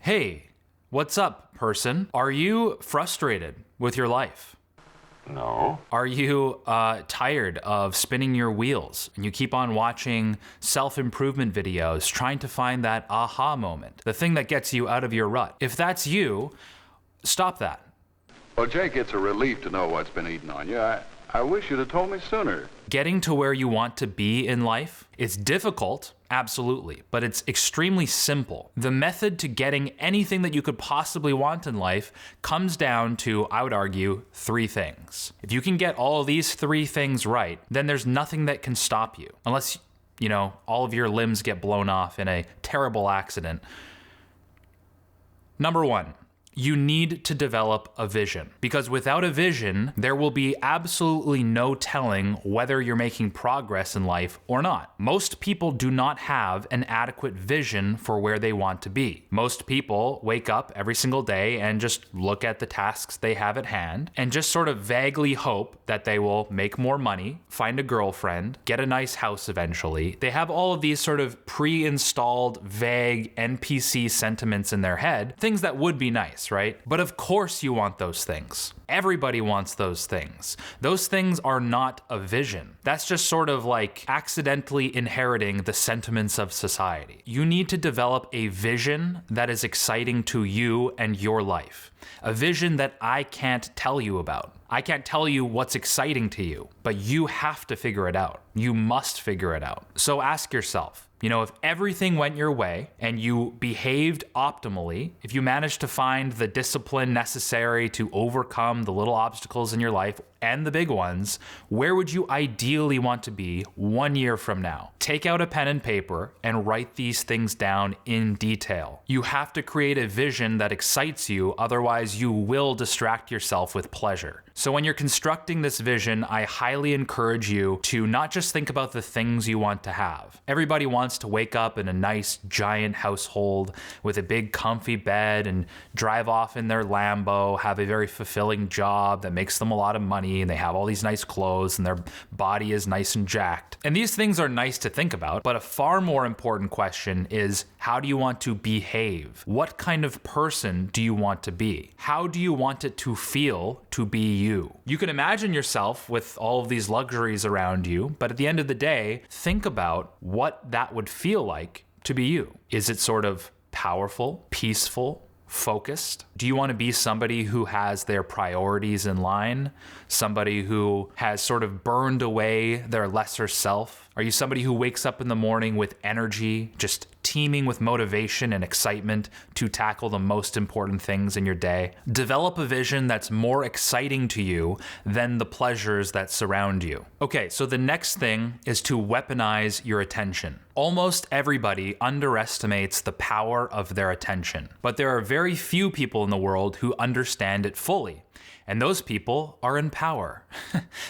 Hey, what's up, person? Are you frustrated with your life? No. Are you tired of spinning your wheels and you keep on watching self-improvement videos trying to find that aha moment, the thing that gets you out of your rut? If that's you, stop that. Well, Jake, it's a relief to know what's been eating on you. I wish you'd have told me sooner. Getting to where you want to be in life, it's difficult, absolutely, but it's extremely simple. The method to getting anything that you could possibly want in life comes down to, I would argue, 3 things. If you can get all of these 3 things right, then there's nothing that can stop you. Unless, all of your limbs get blown off in a terrible accident. Number 1. You need to develop a vision, because without a vision, there will be absolutely no telling whether you're making progress in life or not. Most people do not have an adequate vision for where they want to be. Most people wake up every single day and just look at the tasks they have at hand and just sort of vaguely hope that they will make more money, find a girlfriend, get a nice house eventually. They have all of these sort of pre-installed, vague NPC sentiments in their head, things that would be nice, right? But of course you want those things. Everybody wants those things. Those things are not a vision. That's just sort of like accidentally inheriting the sentiments of society. You need to develop a vision that is exciting to you and your life. A vision that I can't tell you about. I can't tell you what's exciting to you, but you have to figure it out. You must figure it out. So ask yourself, if everything went your way and you behaved optimally, if you managed to find the discipline necessary to overcome the little obstacles in your life and the big ones, where would you ideally want to be 1 year from now? Take out a pen and paper and write these things down in detail. You have to create a vision that excites you, otherwise you will distract yourself with pleasure. So when you're constructing this vision, I highly encourage you to not just think about the things you want to have. Everybody wants to wake up in a nice giant household with a big comfy bed and drive off in their Lambo, have a very fulfilling job that makes them a lot of money, and they have all these nice clothes and their body is nice and jacked. And these things are nice to think about, but a far more important question is, how do you want to behave? What kind of person do you want to be? How do you want it to feel to be you? You can imagine yourself with all of these luxuries around you, but at the end of the day, think about what that would feel like to be you. Is it sort of powerful, peaceful, focused? Do you want to be somebody who has their priorities in line? Somebody who has sort of burned away their lesser self? Are you somebody who wakes up in the morning with energy, just teeming with motivation and excitement to tackle the most important things in your day? Develop a vision that's more exciting to you than the pleasures that surround you. Okay, so the next thing is to weaponize your attention. Almost everybody underestimates the power of their attention, but there are very few people in the world who understand it fully. And those people are in power.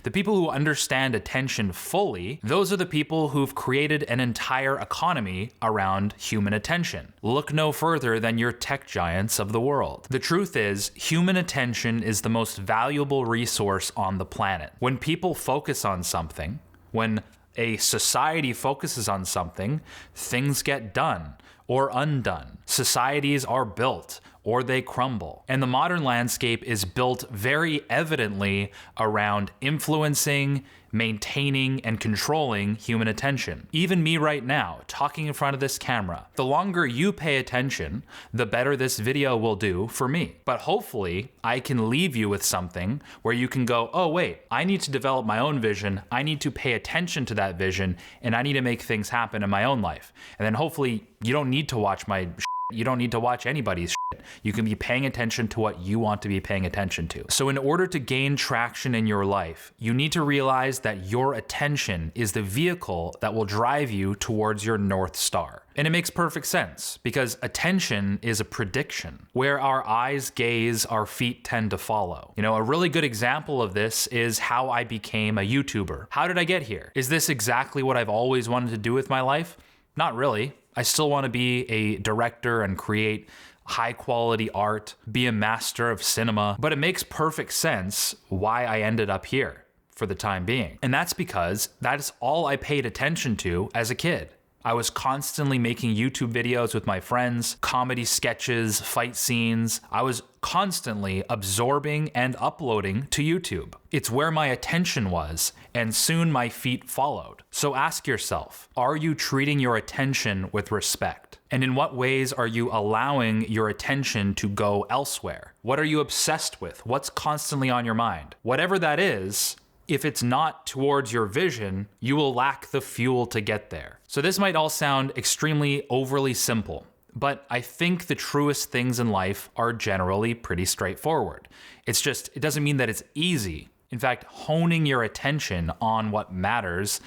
The people who understand attention fully, those are the people who've created an entire economy around human attention. Look no further than your tech giants of the world. The truth is, human attention is the most valuable resource on the planet. When people focus on something, when a society focuses on something, things get done or undone. Societies are built or they crumble. And the modern landscape is built very evidently around influencing, maintaining, and controlling human attention. Even me right now, talking in front of this camera, the longer you pay attention, the better this video will do for me. But hopefully, I can leave you with something where you can go, oh wait, I need to develop my own vision, I need to pay attention to that vision, and I need to make things happen in my own life. And then hopefully, you don't need to watch my shit. You don't need to watch anybody's shit. You can be paying attention to what you want to be paying attention to. So in order to gain traction in your life, you need to realize that your attention is the vehicle that will drive you towards your North Star. And it makes perfect sense because attention is a prediction. Where our eyes gaze, our feet tend to follow. A really good example of this is how I became a YouTuber. How did I get here? Is this exactly what I've always wanted to do with my life? Not really. I still want to be a director and create high quality art, be a master of cinema, but it makes perfect sense why I ended up here for the time being. And that's because that is all I paid attention to as a kid. I was constantly making YouTube videos with my friends, comedy sketches, fight scenes. I was constantly absorbing and uploading to YouTube. It's where my attention was, and soon my feet followed. So ask yourself, are you treating your attention with respect? And in what ways are you allowing your attention to go elsewhere? What are you obsessed with? What's constantly on your mind? Whatever that is, if it's not towards your vision, you will lack the fuel to get there. So this might all sound extremely overly simple, but I think the truest things in life are generally pretty straightforward. It doesn't mean that it's easy. In fact, honing your attention on what matters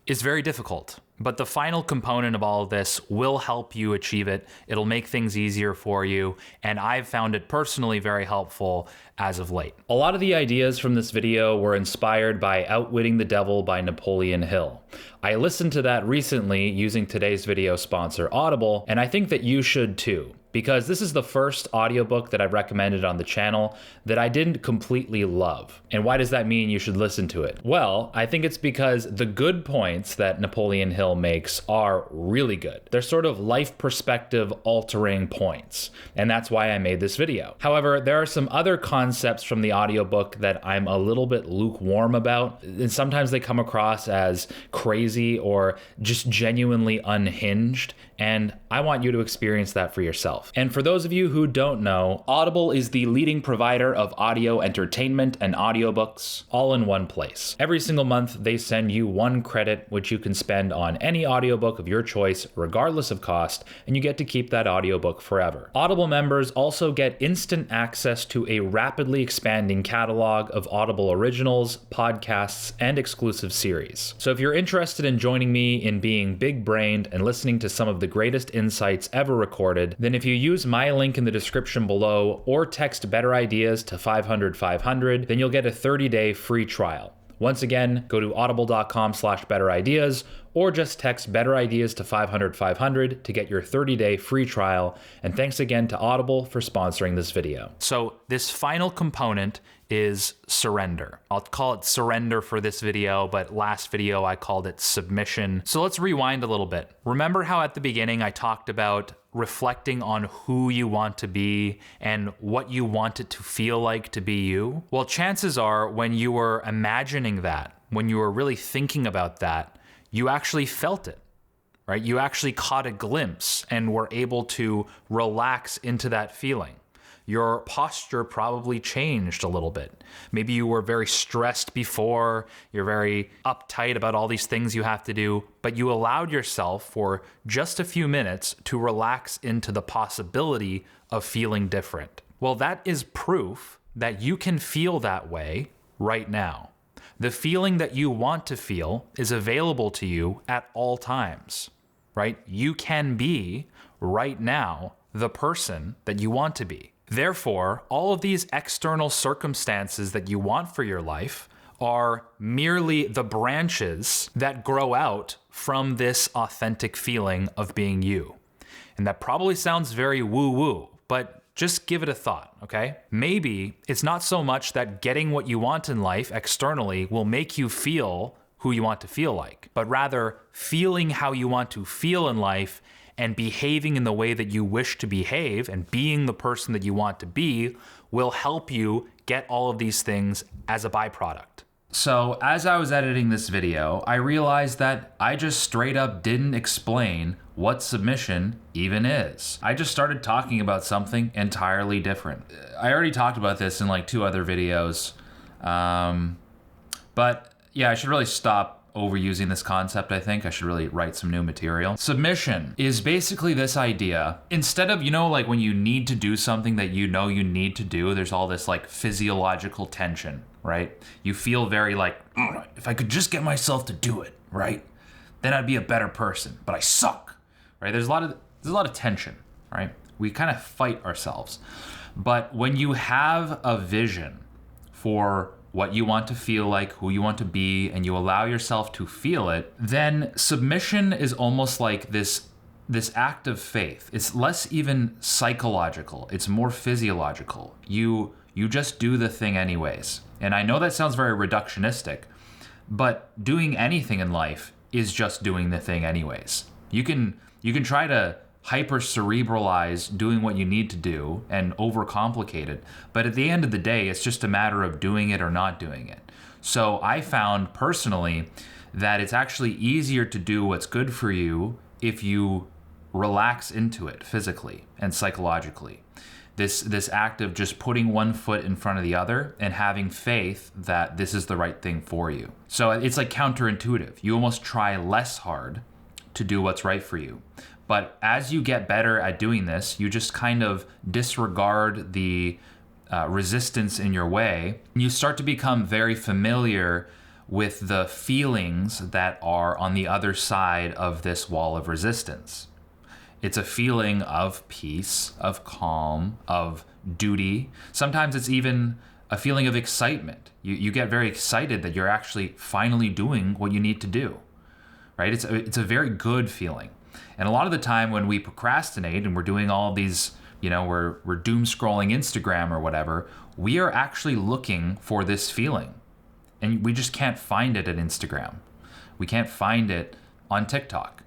is very difficult. But the final component of all of this will help you achieve it. It'll make things easier for you, and I've found it personally very helpful as of late. A lot of the ideas from this video were inspired by Outwitting the Devil by Napoleon Hill. I listened to that recently using today's video sponsor, Audible, and I think that you should too, because this is the first audiobook that I've recommended on the channel that I didn't completely love. And why does that mean you should listen to it? Well, I think it's because the good points that Napoleon Hill makes are really good. They're sort of life perspective altering points, and that's why I made this video. However, there are some other concepts from the audiobook that I'm a little bit lukewarm about, and sometimes they come across as crazy or just genuinely unhinged, and I want you to experience that for yourself. And for those of you who don't know, Audible is the leading provider of audio entertainment and audiobooks all in one place. Every single month, they send you 1 credit, which you can spend on any audiobook of your choice, regardless of cost, and you get to keep that audiobook forever. Audible members also get instant access to a rapidly expanding catalog of Audible originals, podcasts, and exclusive series. So if you're interested in joining me in being big-brained and listening to some of the greatest insights ever recorded, then if you use my link in the description below or text Better Ideas to 500-500, then you'll get a 30-day free trial. Once again, go to audible.com/betterideas or just text Better Ideas to 500-500 to get your 30-day free trial. And thanks again to Audible for sponsoring this video. So this final component is surrender. I'll call it surrender for this video, but last video I called it submission. So let's rewind a little bit. Remember how at the beginning I talked about reflecting on who you want to be and what you want it to feel like to be you? Well, chances are when you were imagining that, when you were really thinking about that, you actually felt it, right? You actually caught a glimpse and were able to relax into that feeling. Your posture probably changed a little bit. Maybe you were very stressed before, you're very uptight about all these things you have to do, but you allowed yourself for just a few minutes to relax into the possibility of feeling different. Well, that is proof that you can feel that way right now. The feeling that you want to feel is available to you at all times, right? You can be right now the person that you want to be. Therefore, all of these external circumstances that you want for your life are merely the branches that grow out from this authentic feeling of being you. And that probably sounds very woo-woo, but just give it a thought, okay? Maybe it's not so much that getting what you want in life externally will make you feel who you want to feel like, but rather feeling how you want to feel in life and behaving in the way that you wish to behave and being the person that you want to be will help you get all of these things as a byproduct. So as I was editing this video, I realized that I just straight up didn't explain what submission even is. I just started talking about something entirely different. I already talked about this in like 2 other videos, but yeah, I should really stop overusing this concept. I think I should really write some new material. Submission is basically this idea. Instead of, like when you need to do something that you know you need to do, there's all this like physiological tension, right? You feel very like, if I could just get myself to do it, right? Then I'd be a better person, but I suck, right? There's a lot of tension, right? We kind of fight ourselves. But when you have a vision for what you want to feel like, who you want to be, and you allow yourself to feel it, then submission is almost like this act of faith. It's less even psychological, it's more physiological. You just do the thing anyways. And I know that sounds very reductionistic, but doing anything in life is just doing the thing anyways. You can try to hyper cerebralize doing what you need to do and overcomplicate it, but at the end of the day, it's just a matter of doing it or not doing it. So I found personally that it's actually easier to do what's good for you if you relax into it physically and psychologically. This act of just putting one foot in front of the other and having faith that this is the right thing for you. So it's like counterintuitive. You almost try less hard to do what's right for you. But as you get better at doing this, you just kind of disregard the resistance in your way. You start to become very familiar with the feelings that are on the other side of this wall of resistance. It's a feeling of peace, of calm, of duty. Sometimes it's even a feeling of excitement. You get very excited that you're actually finally doing what you need to do, right? It's a very good feeling. And a lot of the time when we procrastinate and we're doing all these, we're doom scrolling Instagram or whatever, we are actually looking for this feeling. And we just can't find it at Instagram. We can't find it on TikTok.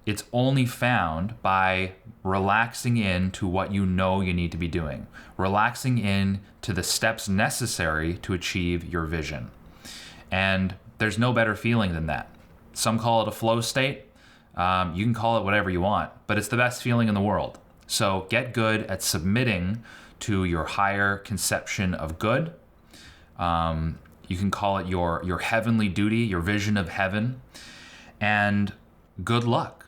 It's only found by relaxing into what you know you need to be doing, relaxing in to the steps necessary to achieve your vision. And there's no better feeling than that. Some call it a flow state. You can call it whatever you want, but it's the best feeling in the world. So get good at submitting to your higher conception of good. You can call it your heavenly duty, your vision of heaven, and good luck.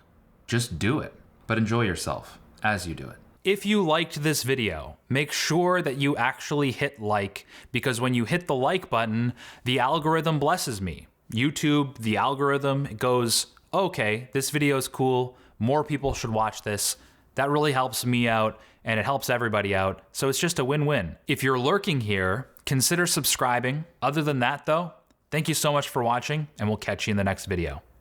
Just do it, but enjoy yourself as you do it. If you liked this video, make sure that you actually hit like, because when you hit the like button, the algorithm blesses me. YouTube, the algorithm, it goes, okay, this video is cool, more people should watch this. That really helps me out, and it helps everybody out, so it's just a win-win. If you're lurking here, consider subscribing. Other than that though, thank you so much for watching, and we'll catch you in the next video.